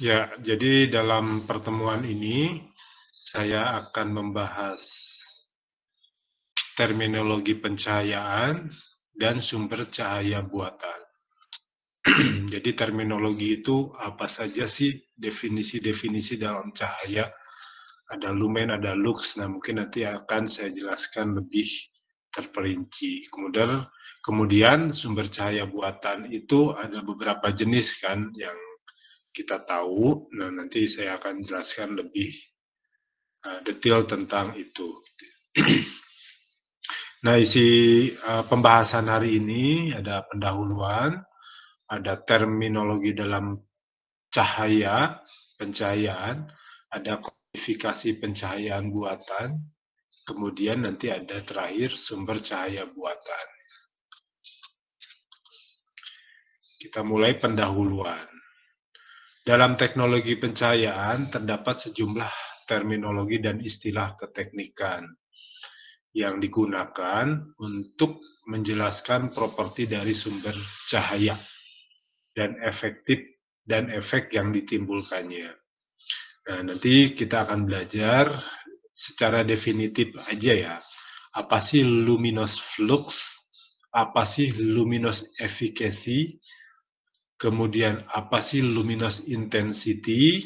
Ya, jadi dalam pertemuan ini saya akan membahas terminologi pencahayaan dan sumber cahaya buatan. Jadi terminologi itu apa saja sih definisi-definisi dalam cahaya? Ada lumen, ada lux. Nah, mungkin nanti akan saya jelaskan lebih terperinci. Kemudian sumber cahaya buatan itu ada beberapa jenis kan yang kita tahu. Nah, nanti saya akan jelaskan lebih detail tentang itu. Nah, isi pembahasan hari ini ada pendahuluan, ada terminologi dalam cahaya, pencahayaan, ada kualifikasi pencahayaan buatan, kemudian nanti ada terakhir sumber cahaya buatan. Kita mulai pendahuluan. Dalam teknologi pencahayaan terdapat sejumlah terminologi dan istilah keteknikan yang digunakan untuk menjelaskan properti dari sumber cahaya dan efek yang ditimbulkannya. Nah, nanti kita akan belajar secara definitif aja ya. Apa sih luminous flux? Apa sih luminous efficacy? Kemudian apa sih luminous intensity?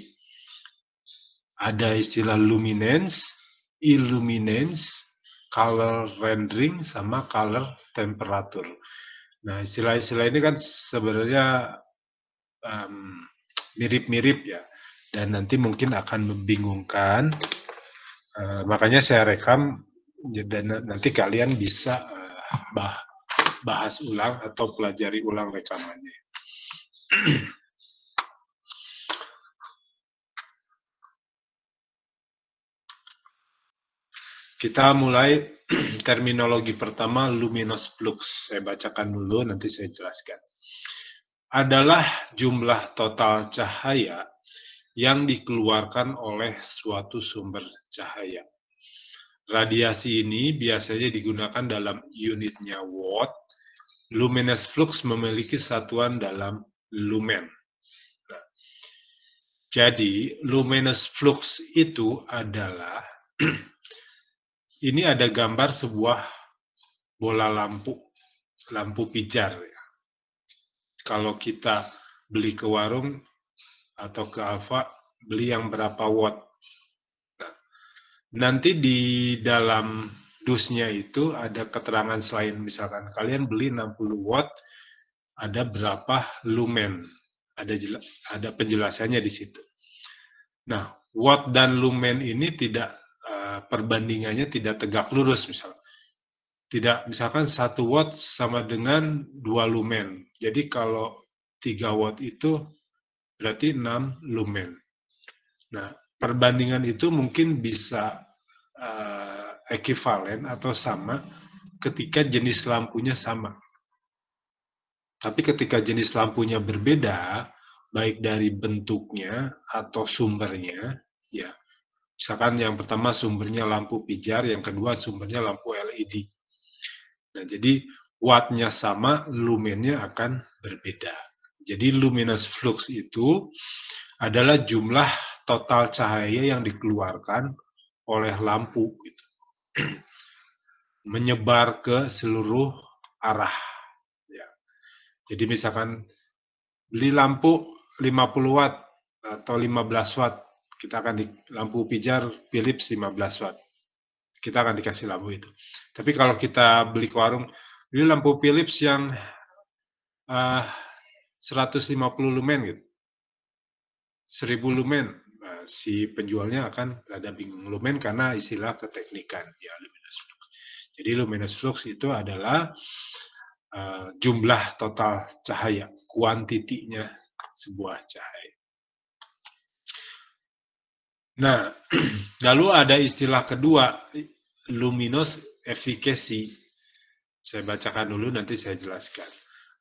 Ada istilah luminance, illuminance, color rendering, sama color temperature. Nah, istilah-istilah ini kan sebenarnya mirip-mirip ya, dan nanti mungkin akan membingungkan. Makanya saya rekam, dan nanti kalian bisa bahas ulang atau pelajari ulang rekamannya. Kita mulai terminologi pertama, luminous flux. Saya bacakan dulu, nanti saya jelaskan. Adalah jumlah total cahaya yang dikeluarkan oleh suatu sumber cahaya. Radiasi ini biasanya digunakan dalam unitnya watt. Luminous flux memiliki satuan dalam lumen. Nah, jadi luminous flux itu adalah ini ada gambar sebuah bola lampu pijar. Kalau kita beli ke warung atau ke Alfa, beli yang berapa watt. Nah, nanti di dalam dusnya itu ada keterangan selain misalkan kalian beli 60 watt, ada berapa lumen. Ada penjelasannya di situ. Nah, watt dan lumen ini tidak perbandingannya tidak tegak lurus misalnya. Tidak, misalkan 1 watt sama dengan 2 lumen. Jadi kalau 3 watt itu berarti 6 lumen. Nah, perbandingan itu mungkin bisa ekivalen atau sama ketika jenis lampunya sama. Tapi ketika jenis lampunya berbeda, baik dari bentuknya atau sumbernya, ya, misalkan yang pertama sumbernya lampu pijar, yang kedua sumbernya lampu LED. Nah, jadi wattnya sama, lumennya akan berbeda. Jadi luminous flux itu adalah jumlah total cahaya yang dikeluarkan oleh lampu, gitu. Menyebar ke seluruh arah. Ya. Jadi misalkan beli lampu 50 watt atau 15 watt, kita akan di lampu pijar Philips 15 watt. Kita akan dikasih lampu itu. Tapi kalau kita beli ke warung, beli lampu Philips yang 150 lumen gitu. 1000 lumen. Nah, si penjualnya akan rada bingung. Lumen karena istilah keteknikan, ya, luminous flux. Jadi luminous flux itu adalah jumlah total cahaya, kuantitinya sebuah cahaya. Nah, lalu ada istilah kedua, luminous efficacy. Saya bacakan dulu, nanti saya jelaskan.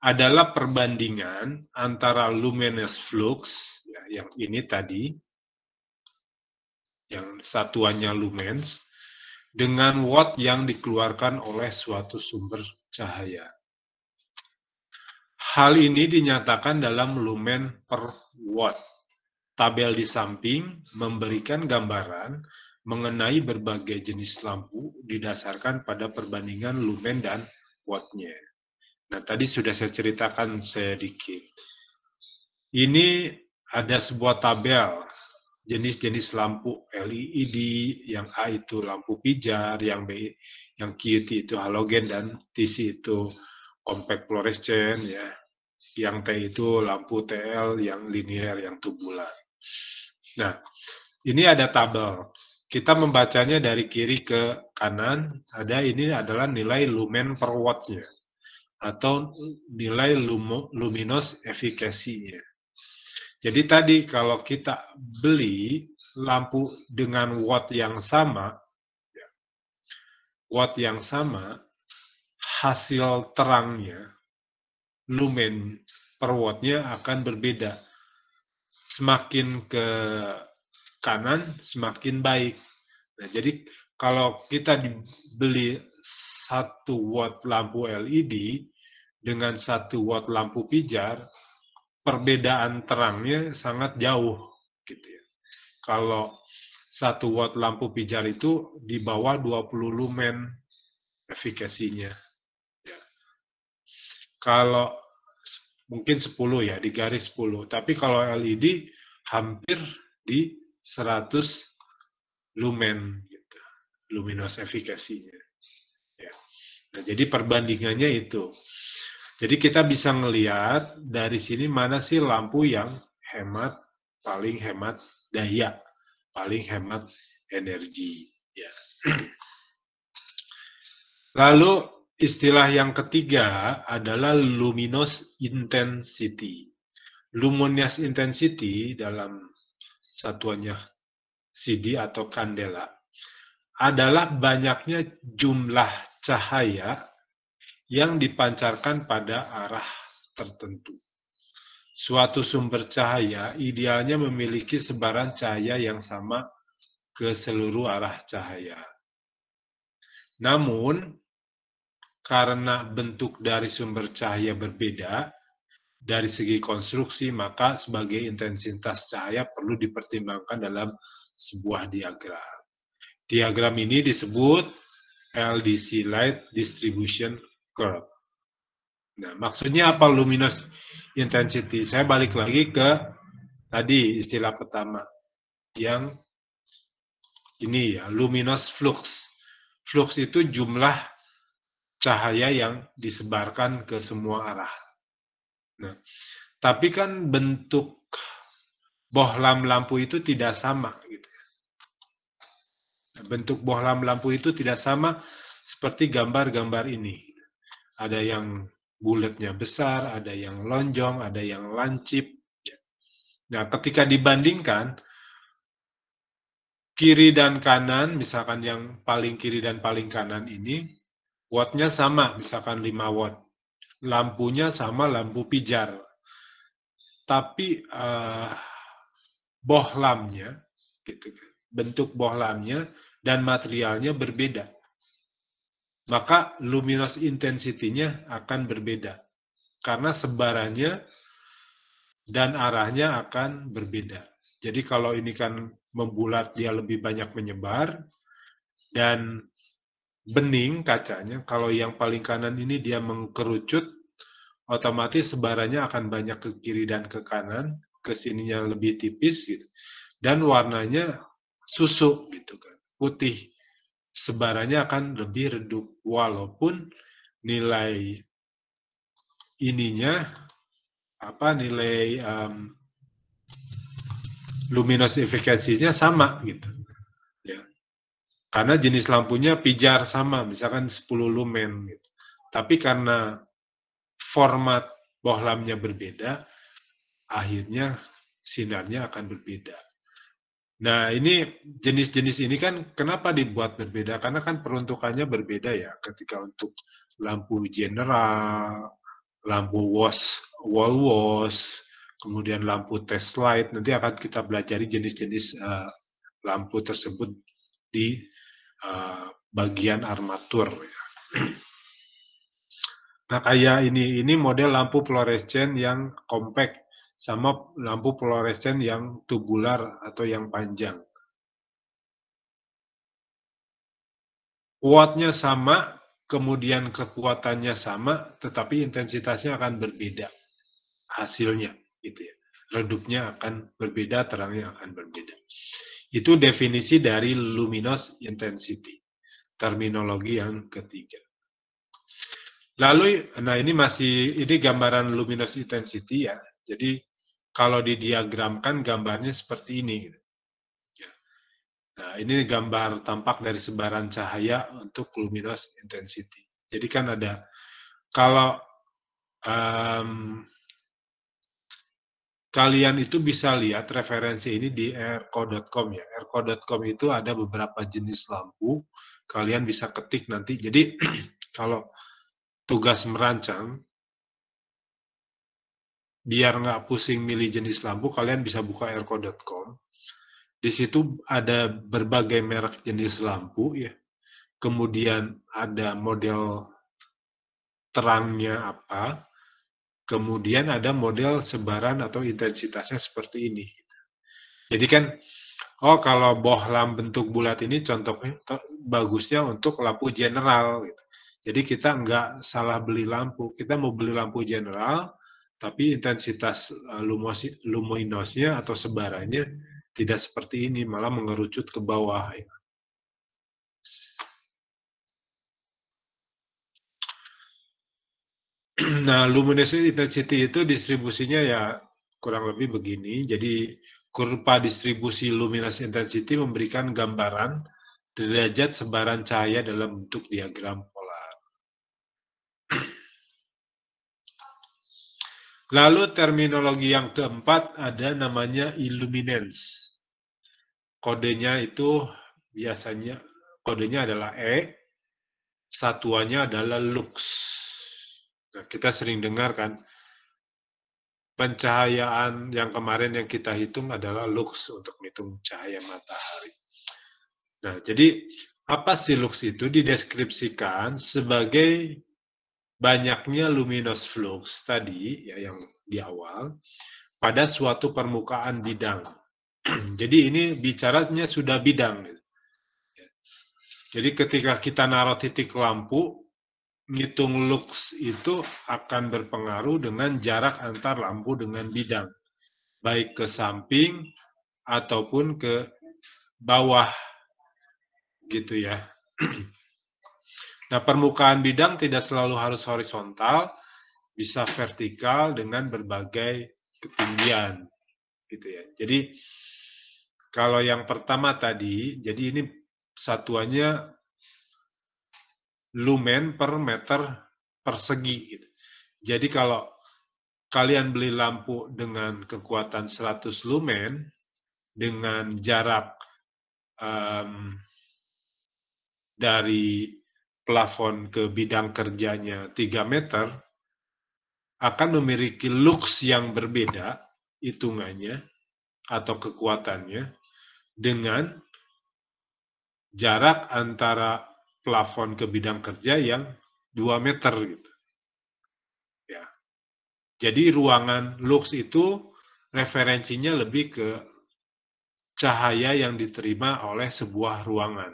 Adalah perbandingan antara luminous flux, ya, yang ini tadi, yang satuannya lumens, dengan watt yang dikeluarkan oleh suatu sumber cahaya. Hal ini dinyatakan dalam lumen per watt. tabel di samping memberikan gambaran mengenai berbagai jenis lampu didasarkan pada perbandingan lumen dan wattnya. Nah, tadi sudah saya ceritakan sedikit. Ini ada sebuah tabel jenis-jenis lampu LED, yang A itu lampu pijar, yang B, yang QT itu halogen, dan TC itu compact fluorescent, ya. Yang T itu lampu TL yang linear, yang tubular. Nah, ini ada tabel. Kita membacanya dari kiri ke kanan. Ini adalah nilai lumen per watt-nya atau nilai luminous efficacy-nya. Jadi tadi kalau kita beli lampu dengan watt yang sama, hasil terangnya, lumen per watt-nya akan berbeda. Semakin ke kanan, semakin baik. Nah, jadi kalau kita dibeli 1 watt lampu LED dengan 1 watt lampu pijar, perbedaan terangnya sangat jauh, gitu ya. Kalau 1 watt lampu pijar itu di bawah 20 lumen efikasinya. Ya. Kalau mungkin 10 ya, di garis 10. Tapi kalau LED hampir di 100 lumen, gitu, luminous efikasinya. Ya. Nah, jadi perbandingannya itu. Jadi kita bisa ngelihat dari sini mana sih lampu yang paling hemat daya, paling hemat energi. Ya. Lalu istilah yang ketiga adalah luminous intensity. Luminous intensity dalam satuannya CD atau kandela adalah banyaknya jumlah cahaya yang dipancarkan pada arah tertentu. Suatu sumber cahaya idealnya memiliki sebaran cahaya yang sama ke seluruh arah cahaya. Namun, karena bentuk dari sumber cahaya berbeda dari segi konstruksi, maka sebagai intensitas cahaya perlu dipertimbangkan dalam sebuah diagram. Diagram ini disebut LDC, Light Distribution Curve. Nah, maksudnya apa luminous intensity? Saya balik lagi ke tadi istilah pertama, yang ini ya, luminous flux. Flux itu jumlah cahaya yang disebarkan ke semua arah. Nah, tapi kan bentuk bohlam lampu itu tidak sama, gitu. Bentuk bohlam lampu itu tidak sama seperti gambar-gambar ini. Ada yang bulatnya besar, ada yang lonjong, ada yang lancip. Nah, ketika dibandingkan kiri dan kanan, misalkan yang paling kiri dan paling kanan ini, wattnya sama, misalkan 5 watt. Lampunya sama lampu pijar. Tapi bohlamnya, gitu, bentuk bohlamnya dan materialnya berbeda. Maka luminous intensity-nya akan berbeda. Karena sebarannya dan arahnya akan berbeda. Jadi kalau ini kan membulat, dia lebih banyak menyebar, dan bening kacanya, kalau yang paling kanan ini dia mengkerucut, otomatis sebarannya akan banyak ke kiri dan ke kanan, ke sininya lebih tipis, gitu. Dan warnanya susu, gitu kan, putih. Sebarannya akan lebih redup, walaupun nilai ininya nilai luminous efficacy-nya sama, gitu ya, karena jenis lampunya pijar sama, misalkan 10 lumen gitu. Tapi karena format bohlamnya berbeda, akhirnya sinarnya akan berbeda. Nah, ini jenis-jenis ini kan kenapa dibuat berbeda? Karena kan peruntukannya berbeda ya. Ketika untuk lampu general, lampu wall wash, kemudian lampu test light, nanti akan kita belajari jenis-jenis lampu tersebut di bagian armatur. Nah, kayak ini model lampu fluorescent yang compact sama lampu fluoresen yang tubular atau yang panjang. Wattnya sama, kemudian kekuatannya sama, tetapi intensitasnya akan berbeda hasilnya, gitu ya. Redupnya akan berbeda, terangnya akan berbeda. Itu definisi dari luminous intensity, terminologi yang ketiga. Lalu, nah ini gambaran luminous intensity ya. Jadi kalau didiagramkan gambarnya seperti ini. Nah, ini gambar tampak dari sebaran cahaya untuk luminous intensity. Jadi kan ada, kalau kalian itu bisa lihat referensi ini di airco.com ya. Airco.com itu ada beberapa jenis lampu, kalian bisa ketik nanti. Jadi kalau tugas merancang, biar nggak pusing milih jenis lampu, kalian bisa buka airco.com. Di situ ada berbagai merek jenis lampu ya. Kemudian ada model terangnya apa, kemudian ada model sebaran atau intensitasnya seperti ini. Jadi kan, oh kalau bohlam bentuk bulat ini contohnya bagusnya untuk lampu general. Gitu. Jadi kita nggak salah beli lampu, kita mau beli lampu general, tapi intensitas luminosnya atau sebarannya tidak seperti ini, malah mengerucut ke bawah. Ya. Nah, luminous intensity itu distribusinya ya kurang lebih begini. Jadi kurva distribusi luminous intensity memberikan gambaran derajat sebaran cahaya dalam bentuk diagram polar. Lalu terminologi yang keempat ada namanya illuminance. Kodenya itu biasanya kodenya adalah E, satuannya adalah lux. Nah, kita sering dengar kan, pencahayaan yang kemarin yang kita hitung adalah lux untuk menghitung cahaya matahari. Nah, jadi apa sih lux itu? Dideskripsikan sebagai banyaknya luminous flux tadi ya yang di awal pada suatu permukaan bidang. Jadi ini bicaranya sudah bidang. Jadi ketika kita naruh titik lampu, ngitung lux itu akan berpengaruh dengan jarak antar lampu dengan bidang, baik ke samping ataupun ke bawah, gitu ya. Nah, permukaan bidang tidak selalu harus horizontal, bisa vertikal dengan berbagai ketinggian, gitu ya. Jadi kalau yang pertama tadi, jadi ini satuannya lumen per meter persegi. Gitu. Jadi kalau kalian beli lampu dengan kekuatan 100 lumen, dengan jarak dari plafon ke bidang kerjanya 3 meter, akan memiliki lux yang berbeda, hitungannya, atau kekuatannya, dengan jarak antara plafon ke bidang kerja yang 2 meter gitu. Ya. Jadi ruangan lux itu referensinya lebih ke cahaya yang diterima oleh sebuah ruangan.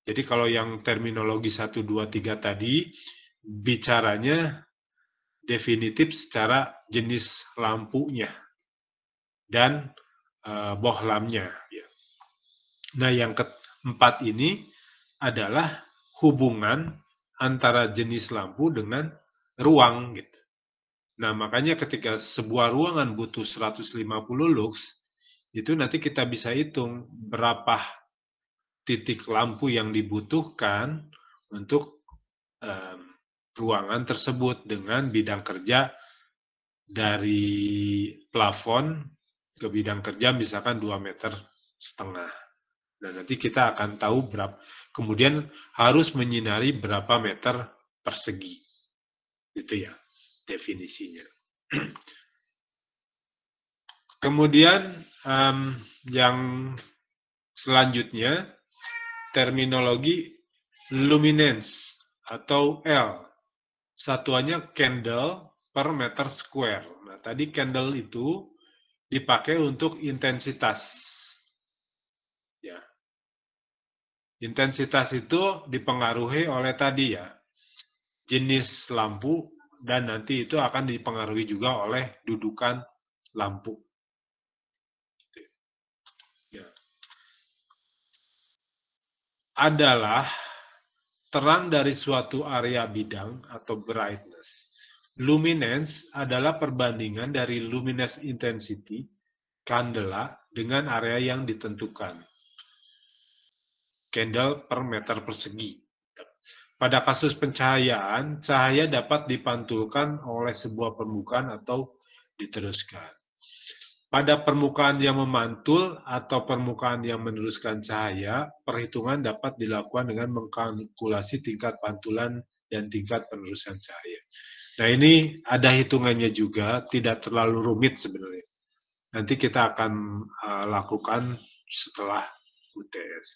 Jadi kalau yang terminologi 1, 2, 3 tadi bicaranya definitif secara jenis lampunya dan bohlamnya. Ya. Nah yang keempat ini adalah hubungan antara jenis lampu dengan ruang. Gitu. Nah makanya ketika sebuah ruangan butuh 150 lux, itu nanti kita bisa hitung berapa titik lampu yang dibutuhkan untuk ruangan tersebut dengan bidang kerja dari plafon ke bidang kerja misalkan 2,5 meter. Nah, nanti kita akan tahu berapa, kemudian harus menyinari berapa meter persegi. Itu ya definisinya. Kemudian yang selanjutnya terminologi luminance atau L. Satuannya candle per meter square. Nah, tadi candle itu dipakai untuk intensitas. Ya. Intensitas itu dipengaruhi oleh tadi ya, jenis lampu, dan nanti itu akan dipengaruhi juga oleh dudukan lampu. Ya. Adalah terang dari suatu area bidang atau brightness. Luminance adalah perbandingan dari luminous intensity kandela dengan area yang ditentukan. Candle per meter persegi. Pada kasus pencahayaan, cahaya dapat dipantulkan oleh sebuah permukaan atau diteruskan. Pada permukaan yang memantul atau permukaan yang meneruskan cahaya, perhitungan dapat dilakukan dengan mengkalkulasi tingkat pantulan dan tingkat penerusan cahaya. Nah, ini ada hitungannya juga, tidak terlalu rumit sebenarnya. Nanti kita akan lakukan setelah UTS.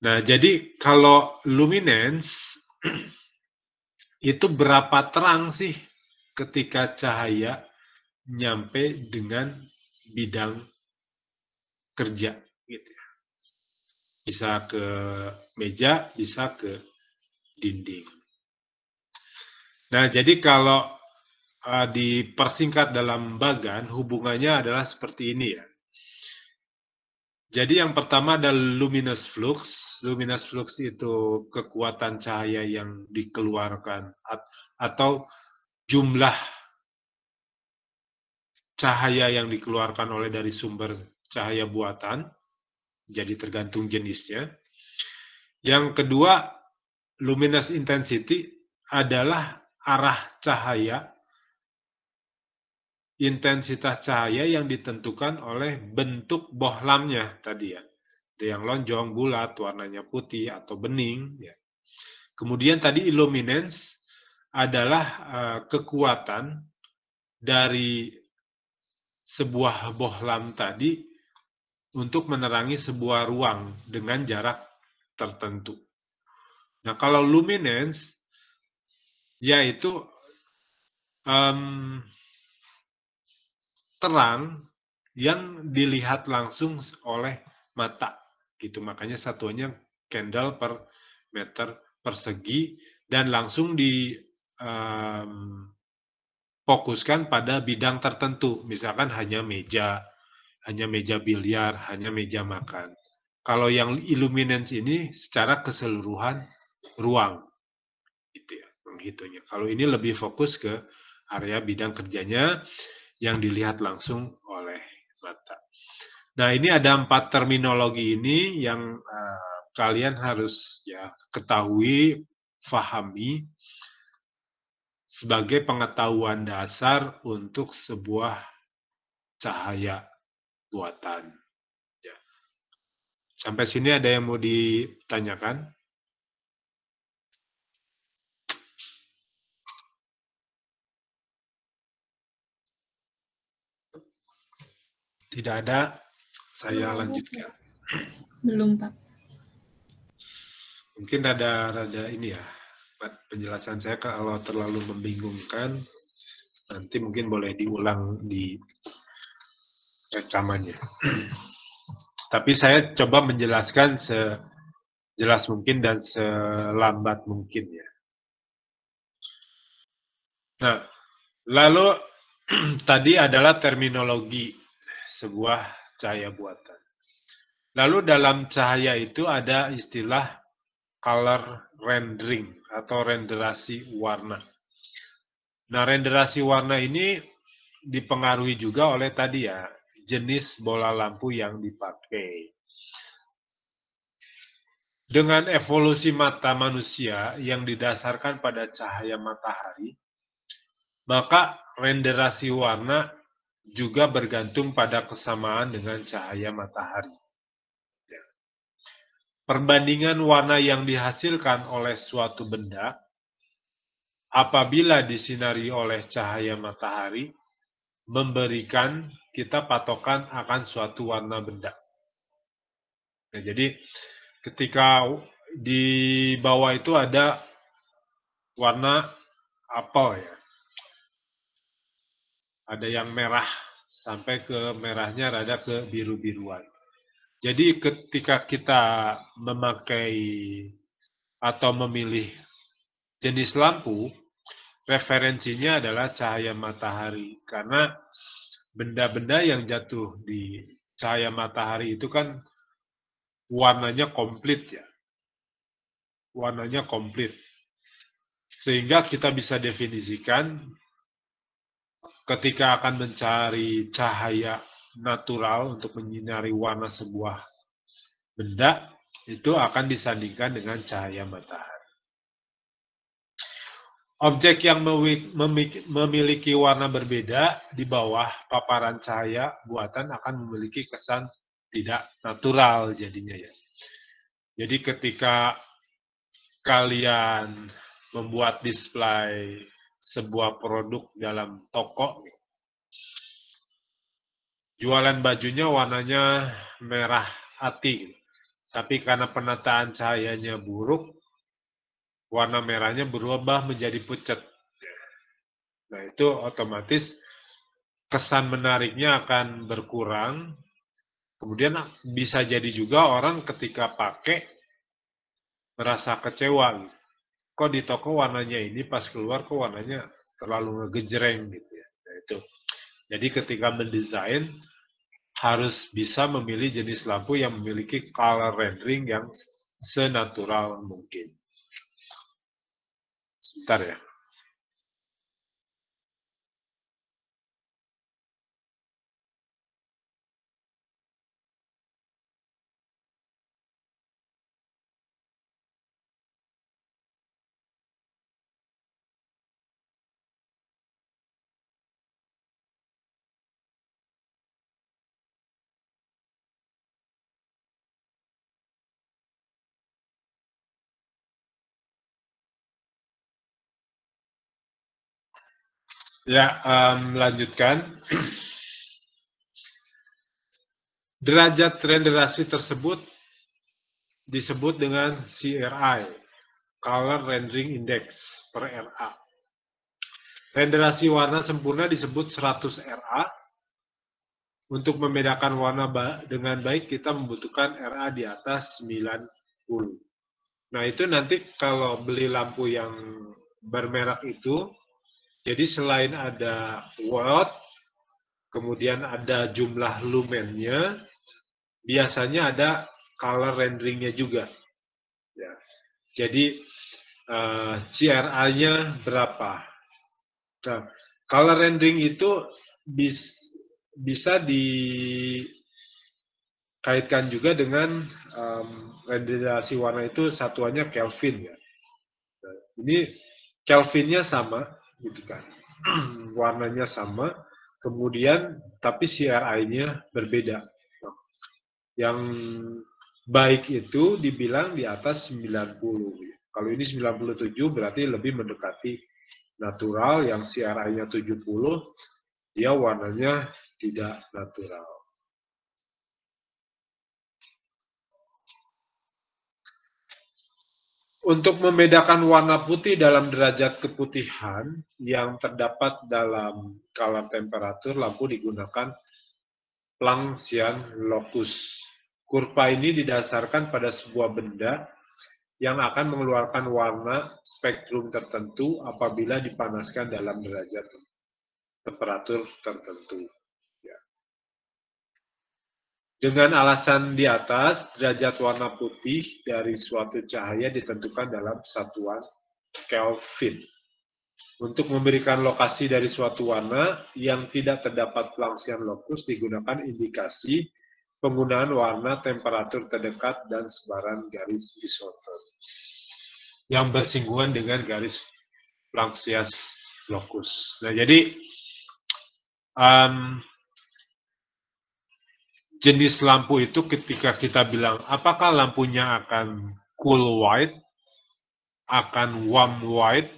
Nah, jadi kalau luminance itu berapa terang sih ketika cahaya nyampe dengan bidang kerja gitu ya. Bisa ke meja, bisa ke dinding. Nah, jadi kalau dipersingkat dalam bagan, hubungannya adalah seperti ini ya. Jadi yang pertama adalah luminous flux. Luminous flux itu kekuatan cahaya yang dikeluarkan atau jumlah cahaya yang dikeluarkan oleh dari sumber cahaya buatan. Jadi tergantung jenisnya. Yang kedua, luminous intensity adalah arah cahaya, intensitas cahaya yang ditentukan oleh bentuk bohlamnya tadi ya. Ada yang lonjong, bulat, warnanya putih atau bening. Ya. Kemudian tadi illuminance adalah kekuatan dari sebuah bohlam tadi untuk menerangi sebuah ruang dengan jarak tertentu. Nah, kalau luminance yaitu terang yang dilihat langsung oleh mata, gitu. Makanya satuannya candle per meter persegi dan langsung difokuskan pada bidang tertentu, misalkan hanya meja biliar, hanya meja makan. Kalau yang illuminance ini secara keseluruhan ruang, gitu ya, menghitungnya. Kalau ini lebih fokus ke area bidang kerjanya yang dilihat langsung oleh mata. Nah, ini ada 4 terminologi ini yang kalian harus ya ketahui, fahami sebagai pengetahuan dasar untuk sebuah cahaya buatan. Ya. Sampai sini ada yang mau ditanyakan? Tidak ada, saya lanjutkan. Belum, Pak. Mungkin rada ini ya, penjelasan saya kalau terlalu membingungkan, nanti mungkin boleh diulang di rekamannya. Tapi saya coba menjelaskan sejelas mungkin dan selambat mungkin ya. Nah, lalu tadi adalah terminologi sebuah cahaya buatan. Lalu dalam cahaya itu ada istilah color rendering atau renderasi warna. Nah, renderasi warna ini dipengaruhi juga oleh tadi ya, jenis bola lampu yang dipakai. Dengan evolusi mata manusia yang didasarkan pada cahaya matahari, maka renderasi warna juga bergantung pada kesamaan dengan cahaya matahari. Perbandingan warna yang dihasilkan oleh suatu benda apabila disinari oleh cahaya matahari memberikan kita patokan akan suatu warna benda. Nah, jadi ketika di bawah itu ada warna apel ya. Ada yang merah sampai ke merahnya rada ke biru-biruan. Jadi ketika kita memakai atau memilih jenis lampu, referensinya adalah cahaya matahari. Karena benda-benda yang jatuh di cahaya matahari itu kan warnanya komplit ya. Warnanya komplit. Sehingga kita bisa definisikan ketika akan mencari cahaya natural untuk menyinari warna sebuah benda, itu akan disandingkan dengan cahaya matahari. Objek yang memiliki warna berbeda di bawah paparan cahaya buatan akan memiliki kesan tidak natural jadinya ya. Jadi ketika kalian membuat display sebuah produk dalam toko, jualan bajunya warnanya merah ati, tapi karena penataan cahayanya buruk, warna merahnya berubah menjadi pucat. Nah itu otomatis kesan menariknya akan berkurang. Kemudian bisa jadi juga orang ketika pakai merasa kecewa. Kok di toko warnanya ini, pas keluar kok warnanya terlalu ngegejreng gitu ya. Nah, itu. Jadi ketika mendesain harus bisa memilih jenis lampu yang memiliki color rendering yang senatural mungkin. Sebentar ya. Ya, lanjutkan. Derajat renderasi tersebut disebut dengan CRI, Color Rendering Index per RA. Renderasi warna sempurna disebut 100 RA. Untuk membedakan warna dengan baik, kita membutuhkan RA di atas 90. Nah, itu nanti kalau beli lampu yang bermerek itu, jadi selain ada watt, kemudian ada jumlah lumennya, biasanya ada color renderingnya juga. Ya. Jadi CRA-nya berapa? Nah, color rendering itu bisa dikaitkan juga dengan renderasi warna itu satuannya Kelvin ya. Nah, ini Kelvinnya sama, gitu kan? Warnanya sama, kemudian tapi CRI-nya berbeda. Yang baik itu dibilang di atas 90. Kalau ini 97 berarti lebih mendekati natural, yang CRI-nya 70, dia warnanya tidak natural. Untuk membedakan warna putih dalam derajat keputihan yang terdapat dalam color temperatur, lampu digunakan Planckian locus. Kurva ini didasarkan pada sebuah benda yang akan mengeluarkan warna spektrum tertentu apabila dipanaskan dalam derajat temperatur tertentu. Dengan alasan di atas, derajat warna putih dari suatu cahaya ditentukan dalam satuan Kelvin. Untuk memberikan lokasi dari suatu warna yang tidak terdapat Planckian locus, digunakan indikasi penggunaan warna temperatur terdekat dan sebaran garis isotop yang bersinggungan dengan garis Planckian locus. Nah, jadi jenis lampu itu ketika kita bilang apakah lampunya akan cool white, akan warm white,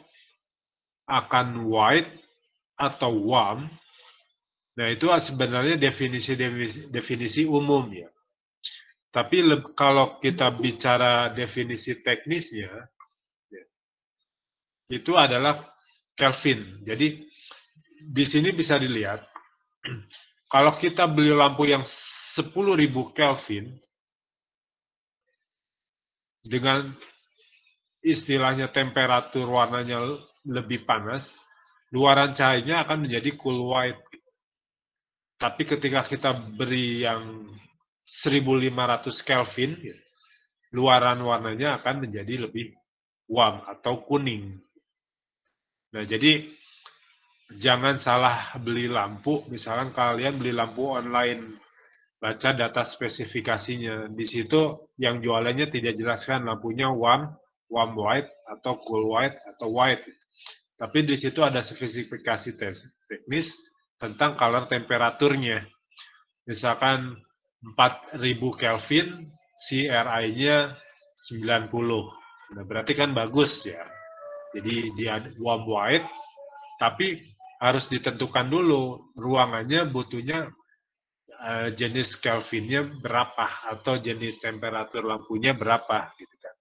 akan white, atau warm. Nah, itu sebenarnya definisi umum ya. Tapi kalau kita bicara definisi teknisnya, itu adalah Kelvin. Jadi di sini bisa dilihat, kalau kita beli lampu yang 10.000 Kelvin, dengan istilahnya temperatur warnanya lebih panas, luaran cahayanya akan menjadi cool white. Tapi ketika kita beri yang 1500 Kelvin, luaran warnanya akan menjadi lebih warm atau kuning. Nah, jadi jangan salah beli lampu. Misalkan kalian beli lampu online, baca data spesifikasinya. Di situ yang jualannya tidak jelaskan lampunya warm white, atau cool white, atau white. Tapi di situ ada spesifikasi teknis tentang color temperaturnya. Misalkan 4000 Kelvin, CRI-nya 90. Nah, berarti kan bagus ya. Jadi dia warm white, tapi harus ditentukan dulu ruangannya butuhnya jenis Kelvinnya berapa atau jenis temperatur lampunya berapa gitu kan.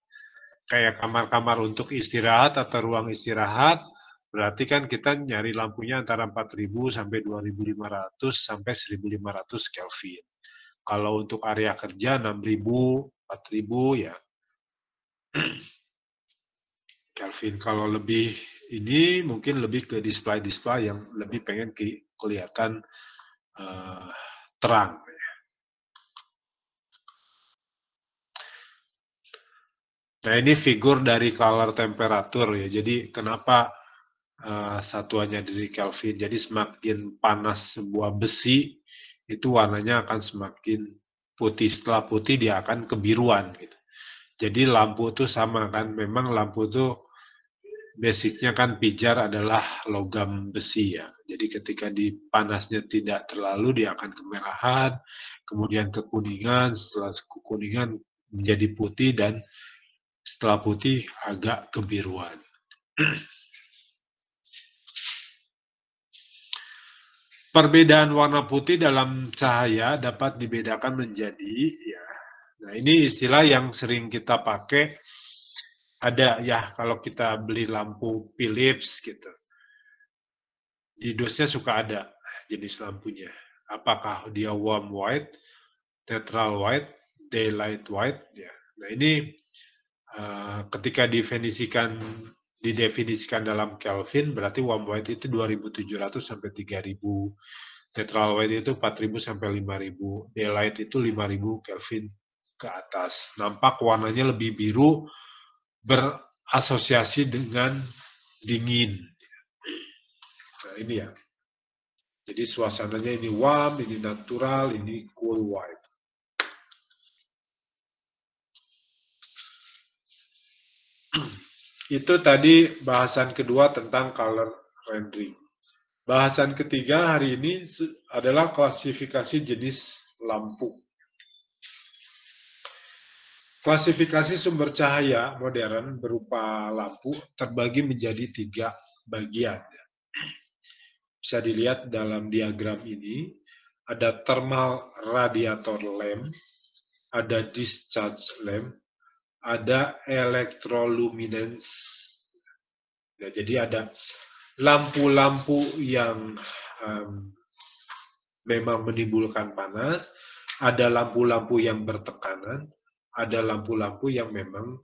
Kayak kamar-kamar untuk istirahat atau ruang istirahat, berarti kan kita nyari lampunya antara 4000 sampai 2500 sampai 1500 Kelvin. Kalau untuk area kerja 6000, 4000 ya. Kelvin. Kalau lebih ini mungkin lebih ke display yang lebih pengen kelihatan terang. Nah, ini figur dari color temperatur ya. Jadi kenapa satuannya dari Kelvin. Jadi semakin panas sebuah besi, itu warnanya akan semakin putih. Setelah putih dia akan kebiruan gitu. Jadi lampu itu sama kan. Memang lampu itu basicnya kan pijar adalah logam besi ya. Jadi ketika di panasnya tidak terlalu, dia akan kemerahan, kemudian kekuningan, setelah kekuningan menjadi putih, dan setelah putih agak kebiruan. Perbedaan warna putih dalam cahaya dapat dibedakan menjadi, ya. Nah, ini istilah yang sering kita pakai. Ada ya, kalau kita beli lampu Philips gitu, di dosnya suka ada jenis lampunya. Apakah dia warm white, neutral white, daylight white, ya. Nah, ini ketika didefinisikan dalam Kelvin, berarti warm white itu 2700 sampai 3000, neutral white itu 4000 sampai 5000, daylight itu 5000 Kelvin ke atas. Nampak warnanya lebih biru, berasosiasi dengan dingin. Nah, ini ya. Jadi suasananya ini warm, ini natural, ini cool white. Itu tadi bahasan kedua tentang color rendering. Bahasan ketiga hari ini adalah klasifikasi jenis lampu. Klasifikasi sumber cahaya modern berupa lampu terbagi menjadi 3 bagian. Bisa dilihat dalam diagram ini, ada thermal radiator lamp, ada discharge lamp, ada electroluminance. Nah, jadi ada lampu-lampu yang memang menimbulkan panas, ada lampu-lampu yang bertekanan, ada lampu-lampu yang memang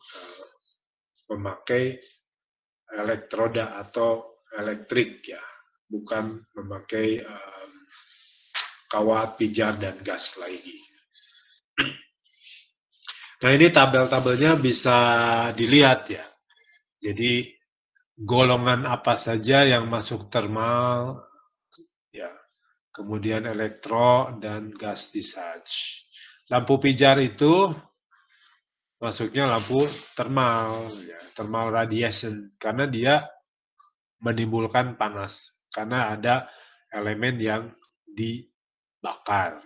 memakai elektroda atau elektrik ya, bukan memakai kawat, pijar, dan gas lagi. Nah, ini tabel-tabelnya bisa dilihat ya. Jadi golongan apa saja yang masuk thermal, ya, kemudian elektro dan gas discharge. Lampu pijar itu masuknya lampu thermal, ya, thermal radiation, karena dia menimbulkan panas, karena ada elemen yang dibakar.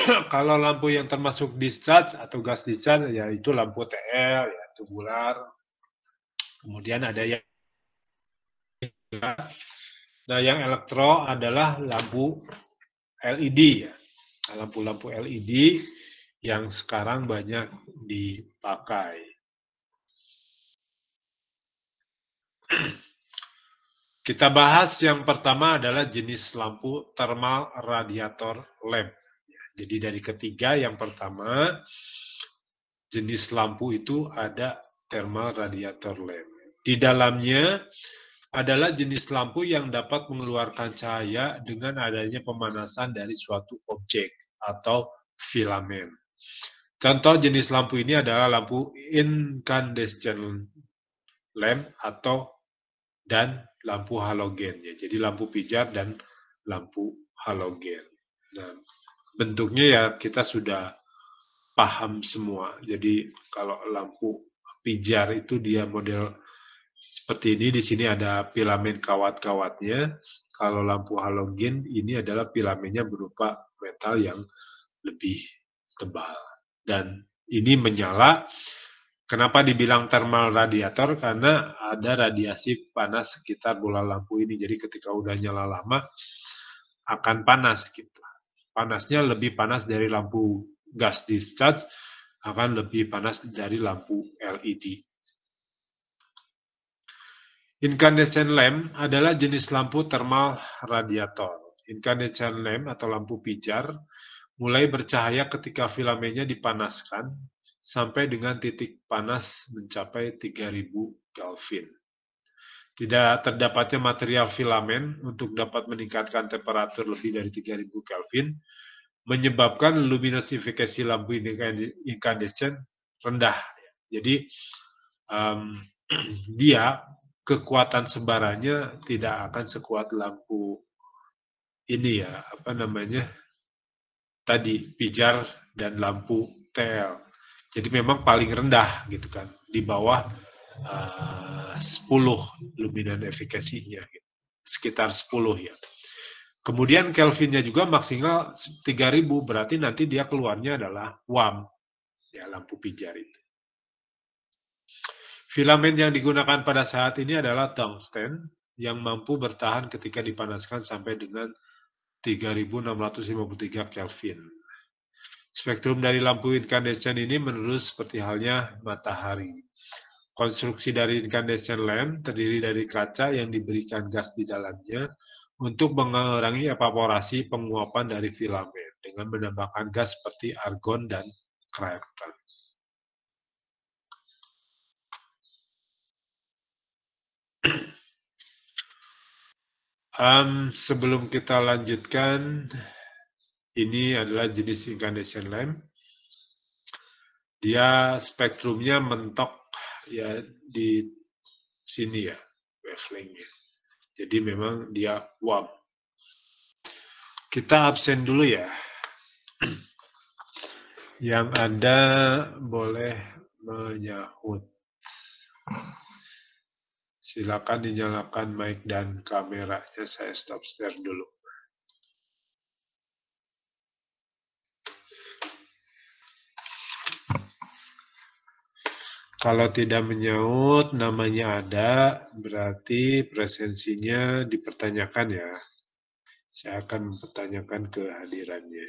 Kalau lampu yang termasuk discharge atau gas discharge, yaitu lampu TL, ya, tubular. Kemudian ada yang yang elektro adalah lampu LED ya. Lampu-lampu LED yang sekarang banyak dipakai. Kita bahas yang pertama adalah jenis lampu thermal radiator lamp. Jadi dari ketiga, yang pertama jenis lampu itu ada thermal radiator lamp. Di dalamnya adalah jenis lampu yang dapat mengeluarkan cahaya dengan adanya pemanasan dari suatu objek atau filamen. Contoh jenis lampu ini adalah lampu incandescent lamp dan lampu halogen. Ya. Jadi lampu pijar dan lampu halogen. Nah, bentuknya ya kita sudah paham semua. Jadi kalau lampu pijar itu dia model seperti ini. Di sini ada filamen kawat-kawatnya. Kalau lampu halogen ini adalah filamennya berupa metal yang lebih tebal. Dan ini menyala. Kenapa dibilang thermal radiator? Karena ada radiasi panas sekitar bola lampu ini. Jadi ketika udah nyala lama akan panas gitu. Panasnya lebih panas dari lampu gas discharge, akan lebih panas dari lampu LED. Incandescent lamp adalah jenis lampu thermal radiator. Incandescent lamp atau lampu pijar mulai bercahaya ketika filamennya dipanaskan sampai dengan titik panas mencapai 3000 Kelvin. Tidak terdapatnya material filamen untuk dapat meningkatkan temperatur lebih dari 3000 Kelvin, menyebabkan luminosifikasi lampu incandescent rendah. Jadi dia kekuatan sebarannya tidak akan sekuat lampu ini ya, apa namanya, tadi pijar dan lampu TL. Jadi memang paling rendah gitu kan, di bawah 10 luminan efikasinya, gitu. Sekitar 10 ya. Kemudian Kelvinnya juga maksimal 3000, berarti nanti dia keluarnya adalah WAM, ya lampu pijar itu. Filamen yang digunakan pada saat ini adalah tungsten yang mampu bertahan ketika dipanaskan sampai dengan 3653 Kelvin. Spektrum dari lampu incandescent ini menerus seperti halnya matahari. Konstruksi dari incandescent lamp terdiri dari kaca yang diberikan gas di dalamnya untuk mengurangi evaporasi penguapan dari filamen dengan menambahkan gas seperti argon dan krypton. Sebelum kita lanjutkan, ini adalah jenis incandescent lamp. Dia spektrumnya mentok ya di sini ya, wavelength-nya. Jadi memang dia WAM. Kita absen dulu ya. Yang ada boleh menyahut. Silakan dinyalakan mic dan kameranya, saya stop share dulu. Kalau tidak menyaut, namanya ada, berarti presensinya dipertanyakan ya. Saya akan mempertanyakan kehadirannya.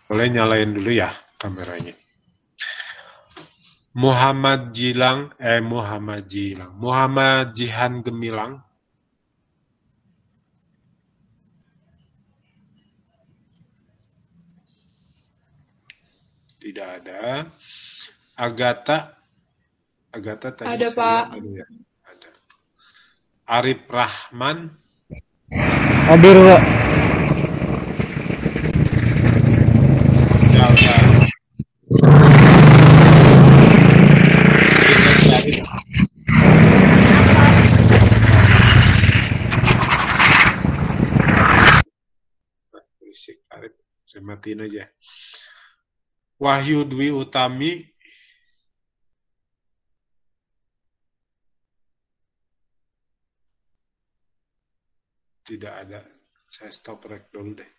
Boleh nyalain dulu ya kameranya. Muhammad Jihan Gemilang. Tidak ada. Agatha tadi Ada, saya Pak. ya. Ada. Arif Rahman. Hadir, Pak. Arif, saya matiin aja. Wahyu Dwi Utami. tidak ada. Saya stop rek dulu deh.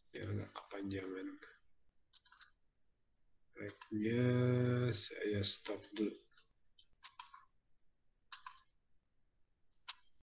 Biar nggak kepanjangan. Reknya saya stop dulu.